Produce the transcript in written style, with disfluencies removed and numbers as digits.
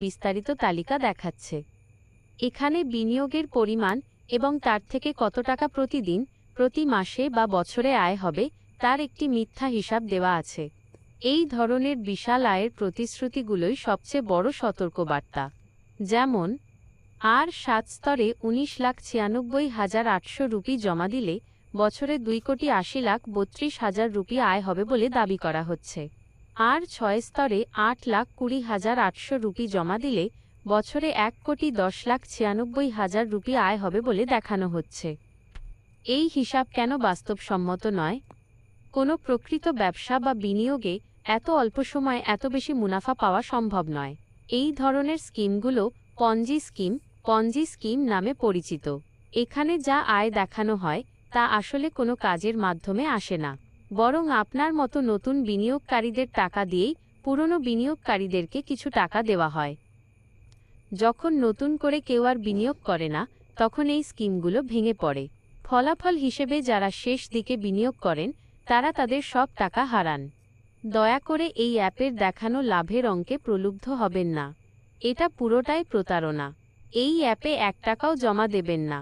বিস্তারিত তালিকা দেখাচ্ছে। এখানে বিনিয়োগের পরিমাণ এবং তার থেকে কত টাকা প্রতিদিন, প্রতি মাসে বা বছরে আয় হবে তার একটি মিথ্যা হিসাব দেওয়া আছে। এই ধরনের বিশাল আয়ের প্রতিশ্রুতিগুলোই সবচেয়ে বড় সতর্কবার্তা। যেমন আর 7 স্তরে 19,96,800 রুপি জমা দিলে বছরে 2,80,32,000 রুপি আয় হবে বলে দাবি করা হচ্ছে। আর 6 স্তরে 8,20,800 রুপি জমা দিলে বছরে 1,10,96,000 রুপি আয় হবে বলে দেখানো হচ্ছে। এই হিসাব কেন বাস্তবসম্মত নয়? কোনো প্রকৃত ব্যবসা বা বিনিয়োগে এত অল্প সময়ে এত বেশি মুনাফা পাওয়া সম্ভব নয়। এই ধরনের স্কিমগুলো পঞ্জি স্কিম নামে পরিচিত। এখানে যা আয় দেখানো হয় তা আসলে কোনো কাজের মাধ্যমে আসে না, বরং আপনার মতো নতুন বিনিয়োগকারীদের টাকা দিয়েই পুরনো বিনিয়োগকারীদেরকে কিছু টাকা দেওয়া হয়। যখন নতুন করে কেউ আর বিনিয়োগ করে না, তখন এই স্কিমগুলো ভেঙে পড়ে। ফলাফল হিসেবে যারা শেষ দিকে বিনিয়োগ করেন তারা তাদের সব টাকা হারান। দয়া করে এই অ্যাপের দেখানো লাভের অঙ্কে প্রলুব্ধ হবেন না। এটা পুরোটাই প্রতারণা। এই অ্যাপে 1 টাকাও জমা দেবেন না।